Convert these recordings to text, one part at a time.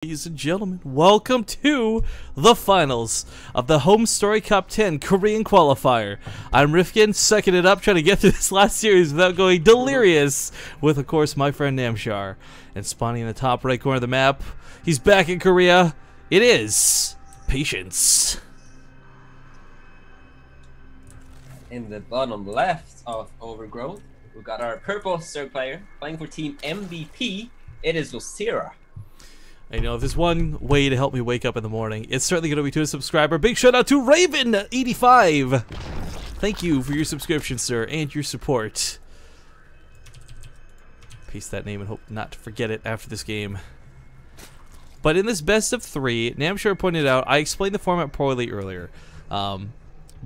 Ladies and gentlemen, welcome to the finals of the Home Story Cup 10 Korean Qualifier. I'm Rifkin, sucking it up, trying to get through this last series without going delirious, with, of course, my friend Namshar. And spawning in the top right corner of the map, he's back in Korea. It is Patience. In the bottom left of Overgrowth, we've got our purple Zerg player playing for Team MVP. It is Losira. You know, if there's one way to help me wake up in the morning, it's certainly going to be to a subscriber. Big shout out to Raven85. Thank you for your subscription, sir, and your support. Paste that name and hope not to forget it after this game. But in this best of 3, Namshar pointed out, I explained the format poorly earlier.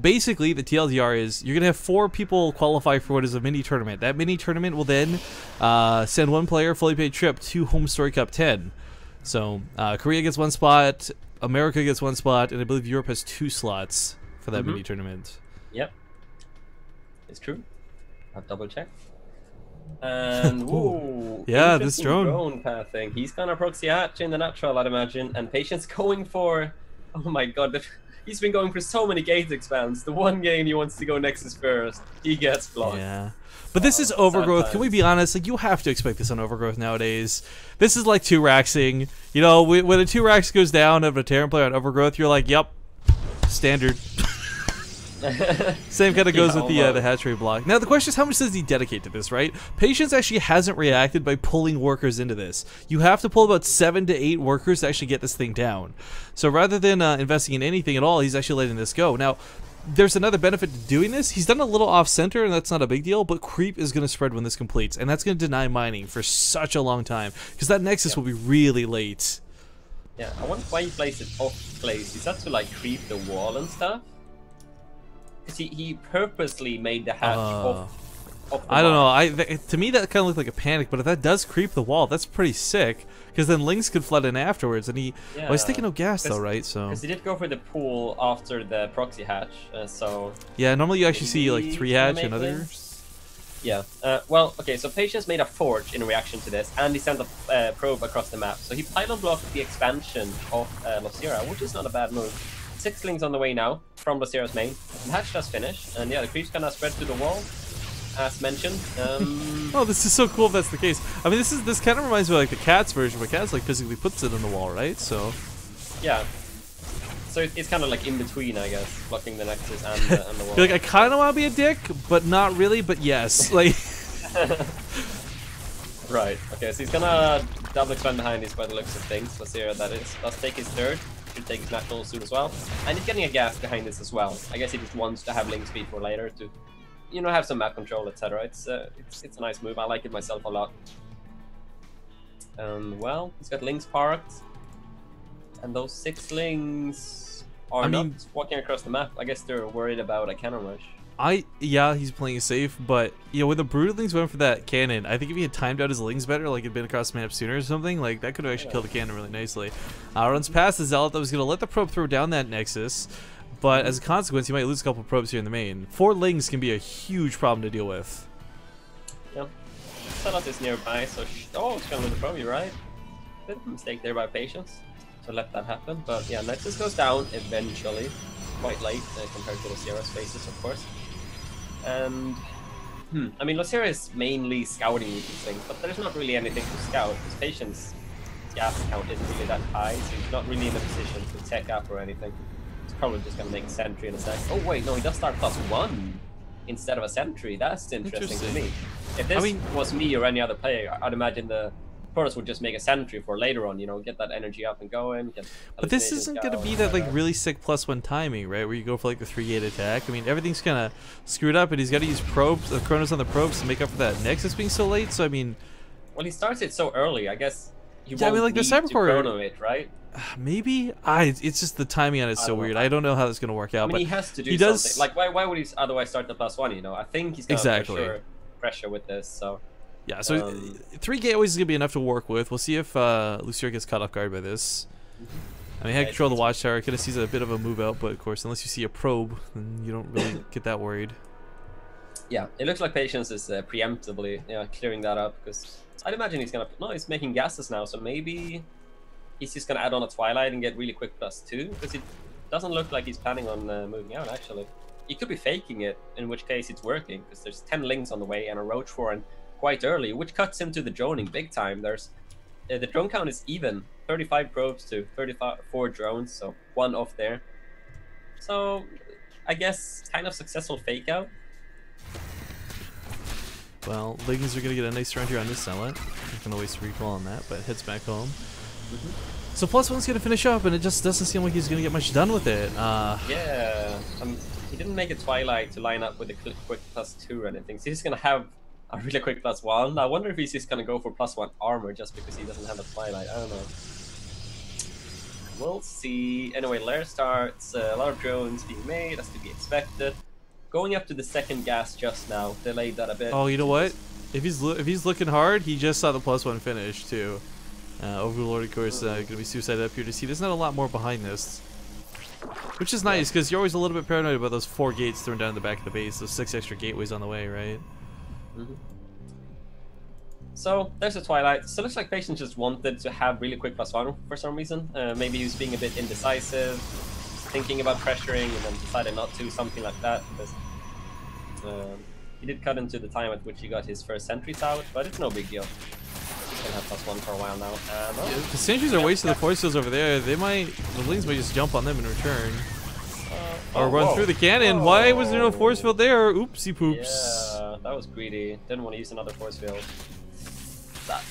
Basically, the TLDR is you're going to have 4 people qualify for what is a mini tournament. That mini tournament will then send one player fully paid trip to Home Story Cup 10. So, Korea gets 1 spot, America gets 1 spot, and I believe Europe has 2 slots for that mini tournament. Yep. It's true. I've double checked. And, whoa. Yeah, this drone pathing. He's gonna proxy hatch in the natural, I'd imagine. And Patience going for, oh my god, he's been going for so many gate expands. The one game he wants to go Nexus first, he gets blocked. Yeah. But this is Overgrowth. Can we be honest? Like, you have to expect this on Overgrowth nowadays. This is like 2-raxing. You know, when a 2-rax goes down of a Terran player on Overgrowth, you're like, yep, standard. Same kind of goes with the Hatchery block. Now, the question is, how much does he dedicate to this, right? Patience actually hasn't reacted by pulling workers into this. You have to pull about 7 to 8 workers to actually get this thing down. So rather than investing in anything at all, he's actually letting this go. Now, there's another benefit to doing this. He's done a little off-center, and that's not a big deal, but creep is going to spread when this completes, and that's going to deny mining for such a long time, because that Nexus will be really late. Yeah, I wonder why he plays it off-place. Is that to, like, creep the wall and stuff? Because he purposely made the hatch off the I don't know. To me, that kind of looked like a panic, but if that does creep the wall, that's pretty sick. Because then Lynx could flood in afterwards, and well, he's taking no gas though, right? So because he did go for the pool after the proxy hatch, so yeah, normally you actually see like 3 hatch and others. Yeah. Well, okay. So Patience made a forge in reaction to this, and he sent a probe across the map. So he pylon blocked the expansion of Losira, which is not a bad move. 6 Lings on the way now from Losira's main. The hatch does finish, and yeah, the creep's gonna spread to the wall, as mentioned. Oh, this is so cool if that's the case. I mean, this kind of reminds me of like the Cat's version, where Cat's like physically puts it on the wall, right? So yeah. So it's kind of like in between, I guess, blocking the Nexus and the wall. You're like, I kind of want to be a dick, but not really, but yes. Like. Right. Okay, so he's gonna double expand behind this by the looks of things. Losira, that is. Let's take his third. Should take his national soon as well. And he's getting a gas behind this as well. I guess he just wants to have link speed for later to, you know, have some map control, etc. It's a nice move. I like it myself a lot. Well, he's got links parked, and those 6 lings are not walking across the map. I guess they're worried about a cannon rush. Yeah, he's playing it safe, but you know, when the Broodlings went for that cannon, I think if he had timed out his Lings better, like it'd been across the map sooner or something, like that could have actually killed the cannon really nicely. Runs past the Zealot that was gonna let the probe throw down that Nexus, but as a consequence, he might lose a couple probes here in the main. 4 Lings can be a huge problem to deal with. Yeah. Zealot is nearby, so oh, it's gonna lose the probe. You're right. Bit of a mistake there by Patience to let that happen, but yeah, Nexus goes down eventually, quite late compared to Losira's phases, of course. And I mean, Losira is mainly scouting these things, but there's not really anything to scout. His Patience gas count isn't really that high, so he's not really in a position to tech up or anything. He's probably just gonna make a sentry in a sec. Oh wait, no, he does start +1 instead of a sentry. That's interesting to me. If this was me or any other player, I'd imagine the Protoss would just make a sentry for later on, you know, get that energy up and going. But this isn't going to be that like really sick +1 timing, right? Where you go for like the 3-gate attack. I mean, everything's kind of screwed up, and he's got to use probes, Chronos on the probes to make up for that Nexus being so late. So I mean, well, he starts it so early. I guess he yeah, won't like the need to chrono Cybercore, it, right? Maybe. It's just the timing on it's so weird. I don't know how that's going to work out. I mean, but he has to do something. Like, why would he otherwise start the +1? You know, I think he's going to pressure with this. So. Yeah, so 3-gate always is going to be enough to work with. We'll see if Losira gets caught off guard by this. I mean, I control the watchtower. Kind of sees a bit of a move out, but of course, unless you see a probe, then you don't really get that worried. Yeah, it looks like Patience is preemptively clearing that up, because I'd imagine he's gonna. No, he's making gases now, so maybe he's just gonna add on a Twilight and get really quick +2, because it doesn't look like he's planning on moving out, actually. He could be faking it, in which case it's working, because there's 10 links on the way and a Roach Foreign quite early, which cuts into the droning big time. There's the drone count is even, 35 probes to 34 drones, so 1 off there. So I guess kind of successful fake out. Well, Leggings are going to get a nice round here on this Zealot. Not going to waste a recall on that, but heads back home. So +1's going to finish up, and it just doesn't seem like he's going to get much done with it. Yeah, he didn't make a Twilight to line up with a quick +2 or anything, so he's going to have a really quick +1. I wonder if he's just going to go for +1 armor just because he doesn't have a Twilight. I don't know. We'll see. Anyway, Lair starts. A lot of drones being made, as to be expected. Going up to the second gas just now, delayed that a bit. Oh, you know what? If he's looking hard, he just saw the +1 finish too. Overlord, of course, going to be suicided up here to see. There's not a lot more behind this, which is nice because you're always a little bit paranoid about those 4 gates thrown down in the back of the base. Those 6 extra gateways on the way, right? So there's a Twilight. So it looks like Patience just wanted to have really quick +1 for some reason. Maybe he was being a bit indecisive, thinking about pressuring, and then decided not to, something like that. Because he did cut into the time at which he got his first sentries out, but it's no big deal. He's gonna have +1 for a while now. The sentries are wasting the force fields over there. The Lings might just jump on them in return. Or run through the cannon. Whoa. Why was there no force field there? Oopsie poops. Yeah, that was greedy. Didn't want to use another force field.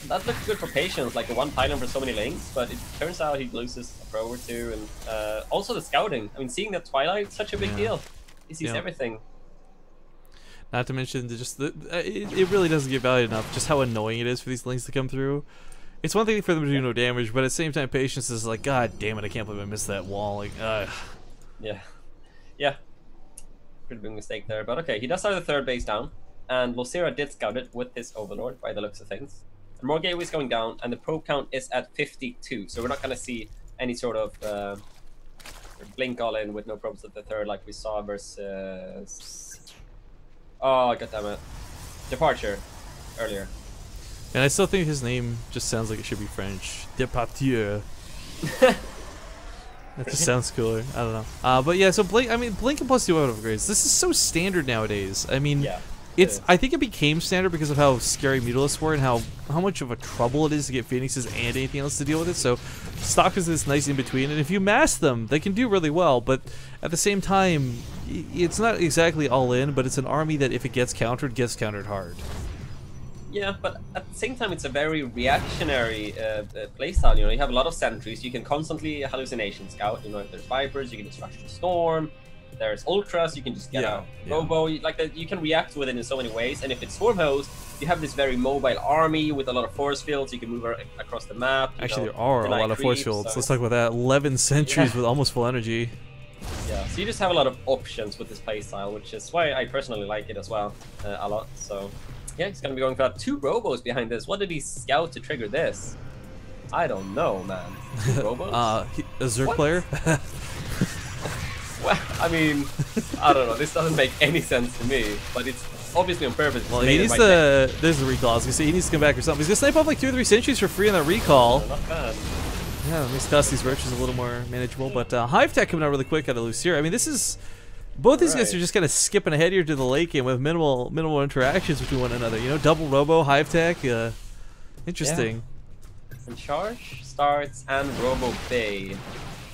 That looked good for Patience, like a 1 pylon for so many links, but it turns out he loses a pro or 2, and also the scouting. I mean, seeing that Twilight, such a big deal. He sees everything. Not to mention, it really doesn't get valued enough, just how annoying it is for these links to come through. It's one thing for them to do no damage, but at the same time, Patience is like, God damn it, I can't believe I missed that wall. Like, Yeah. Pretty big mistake there, but okay, he does have the 3rd base down, and Losira did scout it with his Overlord, by the looks of things. And more gateways going down, and the probe count is at 52, so we're not going to see any sort of blink all in with no probes at the 3rd like we saw versus... Oh, goddammit. Departure earlier. And I still think his name just sounds like it should be French. Departure. That just sounds cooler. I don't know. But yeah, so Blink and +2 out of upgrades. This is so standard nowadays. I mean, I think it became standard because of how scary Mutalisks were and how much of a trouble it is to get Phoenixes and anything else to deal with it. So stock is this nice in between, and if you mass them, they can do really well. But at the same time, it's not exactly all in, but it's an army that if it gets countered hard. Yeah, but at the same time, it's a very reactionary playstyle. You know, you have a lot of sentries. You can constantly hallucination scout. You know, if there's Vipers, you can just rush the storm. If there's Ultras, you can just get out. Robo, like that, you can react with it in so many ways. And if it's Swarm Host, you have this very mobile army with a lot of force fields. You can move across the map. Actually, there are a lot of force fields. So let's talk about that. 11 sentries with almost full energy. Yeah, so you just have a lot of options with this playstyle, which is why I personally like it as well a lot. So yeah, he's gonna be going for that. 2 Robos behind this. What did he scout to trigger this? I don't know, man. 2 Robos? A Zerg player? Well, I mean, I don't know. This doesn't make any sense to me, but it's obviously on purpose. Well, he needs to. There's a recall. I was gonna say he needs to come back or something. He's gonna snipe off like 2 or 3 sentries for free on that recall. Not bad. Yeah, makes cost these roaches a little more manageable. But Hive Tech coming out really quick out of Losira. I mean, this is. Both these guys are just kind of skipping ahead here to the late game with minimal interactions between one another. You know, double Robo, Hive Tech. Interesting. Yeah. And Charge starts and Robo Bay.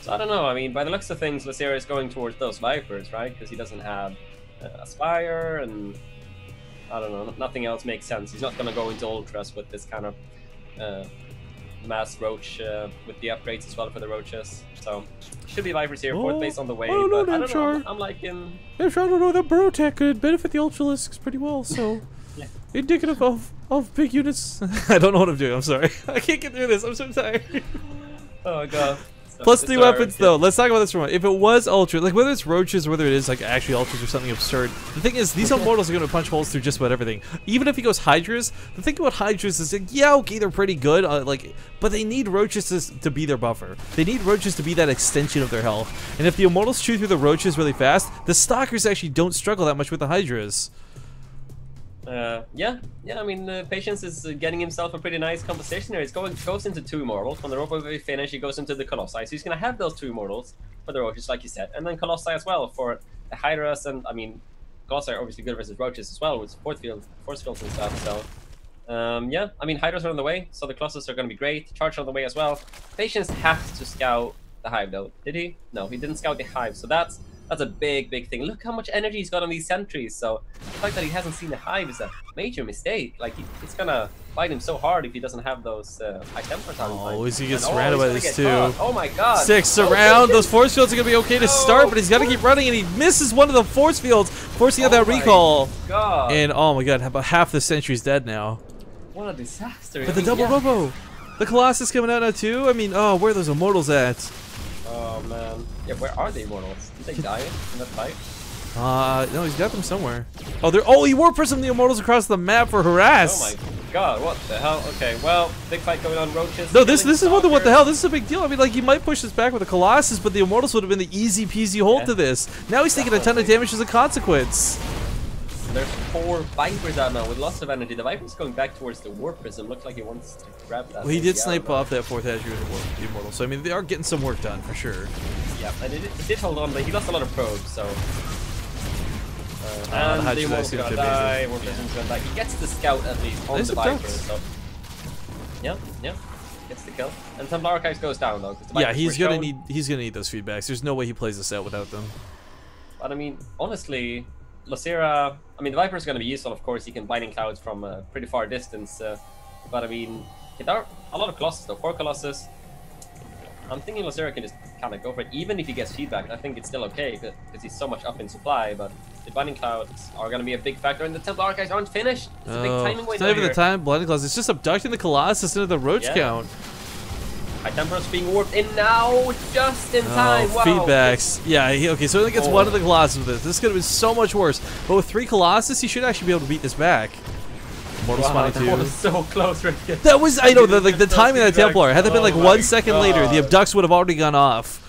So I don't know. I mean, by the looks of things, Losira is going towards those Vipers, right? Because he doesn't have Aspire, and I don't know. Nothing else makes sense. He's not going to go into Ultras with this kind of mass Roach with the upgrades as well for the Roaches. So should be Vipers here. 4th base on the way. I don't know, I don't know. I'm like in. I don't know. That Burrow Tech could benefit the Ultralisks pretty well. So indicative of big units. I don't know what I'm doing. I'm sorry. I can't get through this. I'm so tired. Oh god. +3 weapons though. Let's talk about this for a moment. If it was Ultra, like whether it's Roaches or whether it is like actually Ultras or something absurd, the thing is these Immortals are going to punch holes through just about everything. Even if he goes Hydras, the thing about Hydras is like, yeah, okay, they're pretty good, but they need Roaches to be their buffer. They need Roaches to be that extension of their health. And if the Immortals chew through the Roaches really fast, the Stalkers actually don't struggle that much with the Hydras. Yeah. I mean, Patience is getting himself a pretty nice composition here. It goes into 2 immortals. When the Robo Wave finish, he goes into the Colossi. So he's gonna have those 2 immortals for the Roaches, like you said, and then Colossi as well for the Hydras. And I mean, Colossi are obviously good versus Roaches as well with force fields and stuff. So. Yeah, I mean, Hydras are on the way, so the Colossus are going to be great. Charge on the way as well. Patience has to scout the Hive, though. Did he? No, he didn't scout the Hive, so that's a big thing. Look how much energy he's got on these sentries, so the fact that he hasn't seen the Hive is a major mistake. Like, it's going to bite him so hard if he doesn't have those high temper time. Oh, is he gets surrounded by this too? Caught. Oh my god. 6 around. Those force fields are going to be okay to start, but he's got to keep running, and he misses one of the force fields, forcing out that recall. God. And oh my god, about half the sentry's dead now. What a disaster. But the double Robo. The Colossus coming out now too? I mean, oh, where are those immortals at? Oh man. Yeah, where are the immortals? Did they die in that fight? No, he's got them somewhere. Oh, he warp prismed the immortals across the map for harass. Oh my god, what the hell? Okay, well, big fight going on, Roaches. No, this is what the hell? This is a big deal. I mean, like, he might push this back with the Colossus, but the immortals would have been the easy peasy hold to this. Now he's taking a ton of damage as a consequence. There's 4 Vipers out now with lots of energy. The Viper's going back towards the Warp Prism. Looks like he wants to grab that. Well, he did snipe off that 4th Hatchery with the Immortal. So, I mean, they are getting some work done, for sure. Yeah, and it did hold on, but he lost a lot of probes, so... and the Immortal's gonna die, Warp Prism's gonna die. He gets the Scout, at least, on the Viper, so... Yeah. Gets the kill. And Templar Archives goes down, though. Yeah, he's gonna need those feedbacks. There's no way he plays this out without them. But, I mean, honestly... Losira, I mean, the Viper is going to be useful, of course. He can Blinding Clouds from a pretty far distance. But, I mean, there are a lot of Colossus, though. 4 Colossus. I'm thinking Losira can just kind of go for it. Even if he gets feedback, I think it's still okay, because he's so much up in supply. But the Blinding Clouds are going to be a big factor. And the Templar Archives aren't finished. It's a big timing window. It's not even the time, Blinding Clouds. It's just abducting the Colossus into the Roach count. High Temper's being warped in now, just in time. Wow. Feedbacks. Yeah, okay, so he only gets 1 of the Colossus with this. This could have been so much worse. But with 3 Colossus, he should actually be able to beat this back. Mortal Spawning 2. That was so close right there. That was, I know, the timing of that Templar. Had that been like 1 second later, the abducts would have already gone off.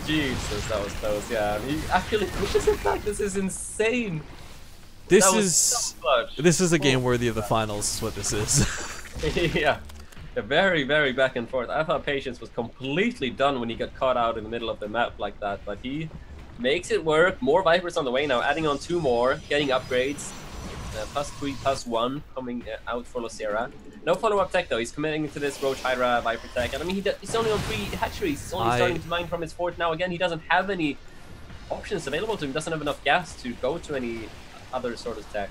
Jesus, that was close, yeah. He actually pushes it back. This is insane. This is a game worthy of the finals, is what this is. Yeah. Very, very back and forth. I thought Patience was completely done when he got caught out in the middle of the map like that, but he makes it work. More Vipers on the way now, adding on 2 more, getting upgrades. +3, +1 coming out for Losira. No follow-up tech though. He's committing to this Roach Hydra Viper tech, and I mean he's only on 3 hatcheries. He's only starting to mine from his 4th now. Again, he doesn't have any options available to him. He doesn't have enough gas to go to any other sort of tech.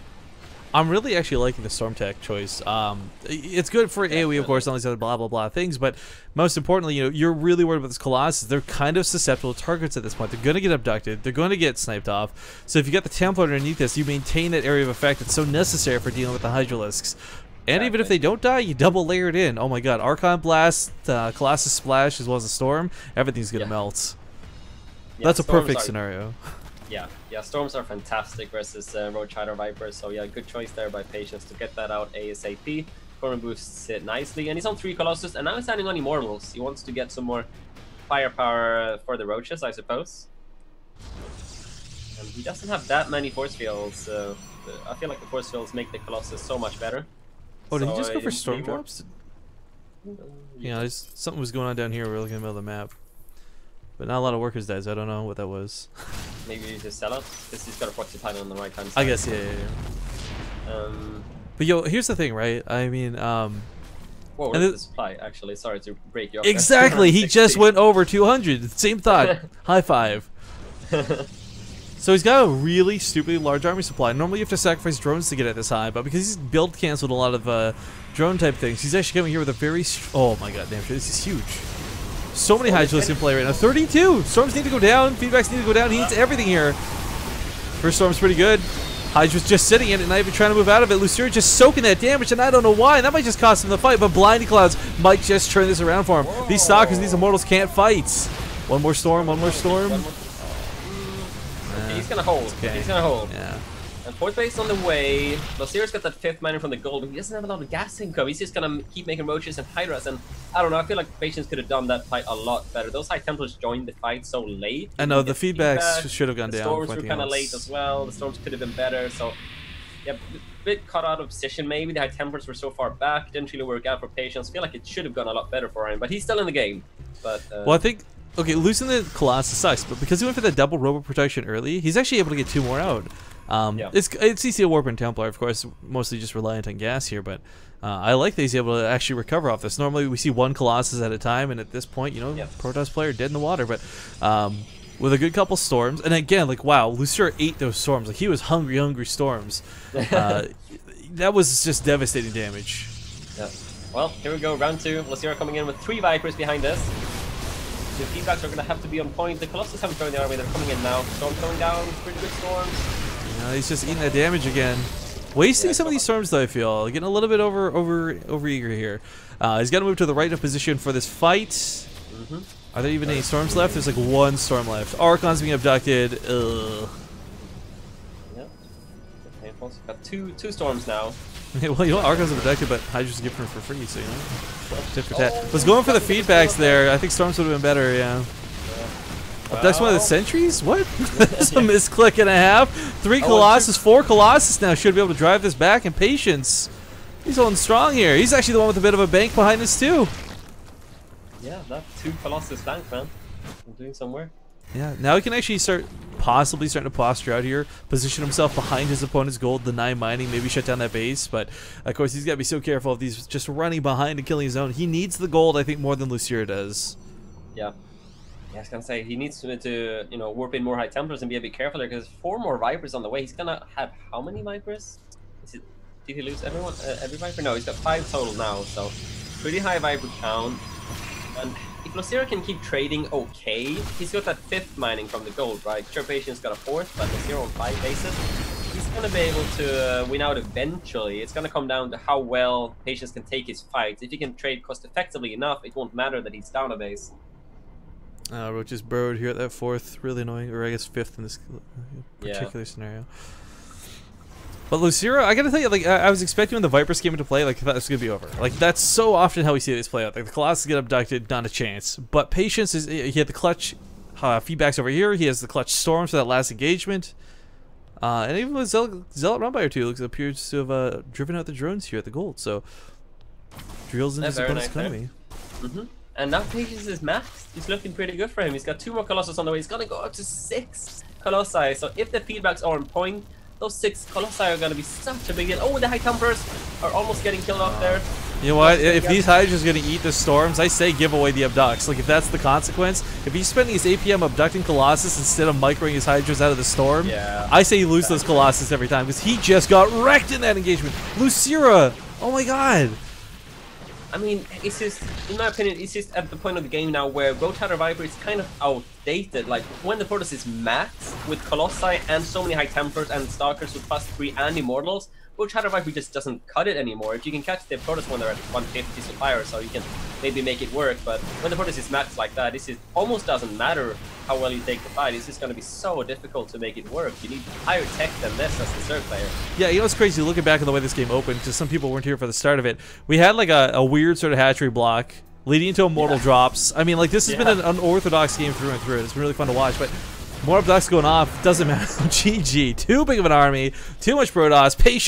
I'm really actually liking the Storm Tech choice. It's good for AoE, of course, and all these other blah, blah, blah things, but most importantly, you know, you're really worried about this Colossus. They're kind of susceptible targets at this point. They're going to get abducted. They're going to get sniped off. So if you got the Templar underneath this, you maintain that area of effect that's so necessary for dealing with the Hydralisks. And even if they don't die, you double layer it in. Oh my god, Archon Blast, Colossus Splash, as well as the Storm, everything's going to melt. That's a perfect scenario. Yeah, Storms are fantastic versus Roach Hydra Viper, so yeah, good choice there by Patience to get that out ASAP. Corner boosts it nicely, and he's on 3 Colossus, and now he's standing on Immortals. He wants to get some more firepower for the Roaches, I suppose. And he doesn't have that many force fields. I feel like the force fields make the Colossus so much better. Oh, did he just go for Storm Drops? Yeah, something was going on down here. We're looking in the middle of the map. But not a lot of workers died, so I don't know what that was. Maybe you just sell it? Because he's got a proxy title on the right hand side. I guess, yeah. But yo, here's the thing, right? I mean, what was the supply, actually? Sorry to break you off. Exactly! He just went over 200. Same thought. High five. So he's got a really stupidly large army supply. Normally you have to sacrifice drones to get it this high, but because he's build canceled a lot of drone type things, he's actually coming here with a very... Oh my god, damn, this is huge. So many Hydralisks in play right now. 32! Storms need to go down. Feedbacks need to go down. He needs everything here. First Storm's pretty good. Hydra's just sitting in it, not even trying to move out of it. Losira just soaking that damage, and I don't know why. And that might just cost him the fight, but Blinding Clouds might just turn this around for him. Whoa. These Stalkers, these Immortals can't fight. One more Storm, one more Storm. Okay, he's gonna hold. Okay. He's gonna hold. Yeah. And 4th base on the way. Losira's got that 5th miner from the gold, but he doesn't have a lot of gas income. He's just gonna keep making Roaches and Hydras, and I don't know, I feel like Patience could have done that fight a lot better. Those High Templars joined the fight so late. I know, the feedbacks should have gone down. The Storms were kind of late as well. The Storms could have been better, so yeah, bit caught out of position maybe. The high tempers were so far back, didn't really work out for Patience. Feel like it should have gone a lot better for him, but he's still in the game. But well, I think okay, losing the Colossus sucks, but because he went for the double robo protection early, he's actually able to get 2 more out. Yeah. It's easy to warp and Templar, of course, mostly just reliant on gas here, but I like that he's able to actually recover off this. Normally we see 1 Colossus at a time, and at this point, you know, Protoss player dead in the water, but with a good couple storms, and again, like, wow, Losira ate those storms. Like, he was hungry storms. That was just devastating damage. Yeah. Well, here we go, round 2. Losira coming in with 3 Vipers behind us. The feedbacks are going to have to be on point. The Colossus haven't thrown the army, they're coming in now. Storm going down, pretty good storms. Yeah, he's just eating that damage again. Wasting some of these storms, though, I feel. Getting a little bit over eager here. He's got to move to the right of position for this fight. Are there even any storms left? There's like 1 storm left. Archon's being abducted. Ugh. Yeah. Painful. Got two storms now. Well, you know, Archon's abducted, but Hydra's given for free, so you know. Tit for tat. Was going for the feedbacks there. I think storms would have been better, yeah. Abducts one of the sentries? What? That's a misclick and a half. 3 Colossus, 4 Colossus now. Should be able to drive this back, and Patience. He's holding strong here. He's actually the one with a bit of a bank behind us, too. Yeah, that 2 Colossus flank, man. I'm doing some work. Yeah, now he can actually possibly starting to posture out here, position himself behind his opponent's gold, deny mining, maybe shut down that base, but of course he's got to be so careful if he's just running behind and killing his own. He needs the gold, I think, more than Losira does. Yeah. Yeah, I was gonna say he needs to you know, warp in more high templars and be a bit careful there, because 4 more Vipers on the way. He's gonna have how many Vipers? Did he lose everyone? Every Viper? No, he's got 5 total now, so pretty high Viper count. And if Losira can keep trading okay, he's got that 5th mining from the gold, right? Sure, Patience got a 4th, but Losira on 5 bases. He's gonna be able to win out eventually. It's gonna come down to how well Patience can take his fights. If he can trade cost effectively enough, it won't matter that he's down a base. Roach is burrowed here at that 4th, really annoying, or I guess 5th in this particular scenario. But Losira, I gotta tell you, like, I was expecting when the Vipers came into play, like, I thought this was gonna be over. Like, that's so often how we see this play out. Like, the Colossus get abducted, not a chance. But Patience is, he had the clutch feedbacks over here. He has the clutch storms for that last engagement. And even with Zealot Run by or 2, appears to have driven out the drones here at the gold. So, drills in his opponent's economy. And now Patience is maxed. He's looking pretty good for him. He's got 2 more Colossus on the way. He's gonna go up to 6 Colossi. So if the feedbacks are on point, those 6 Colossi are gonna be such a big deal. Oh, the High Templars are almost getting killed off there. You know what? If these Hydra's gonna eat the storms, I say give away the abducts. Like, if that's the consequence, if he's spending his APM abducting Colossus instead of microing his Hydras out of the storm, I say you lose those Colossus every time, because he just got wrecked in that engagement. Losira! Oh my god! I mean, it's just, in my opinion, it's just at the point of the game now where Roach Rider Viper is kind of outdated. Like, when the Protoss is maxed with Colossi and so many High Templars and Stalkers with +3 and Immortals, Roach Rider Viper just doesn't cut it anymore. If you can catch the Protoss when they're at 150 supplier, so you can maybe make it work, but when the Protoss is maxed like that, this is almost doesn't matter how well you take the fight. It's just going to be so difficult to make it work. You need higher tech than this as the third player. Yeah, you know what's crazy? Looking back on the way this game opened, because some people weren't here for the start of it, we had like a weird sort of hatchery block leading into immortal drops. I mean, like, this has been an unorthodox game through and through. It's been really fun to watch, but more abducts going off, doesn't matter. GG. Too big of an army, too much Protoss, patience.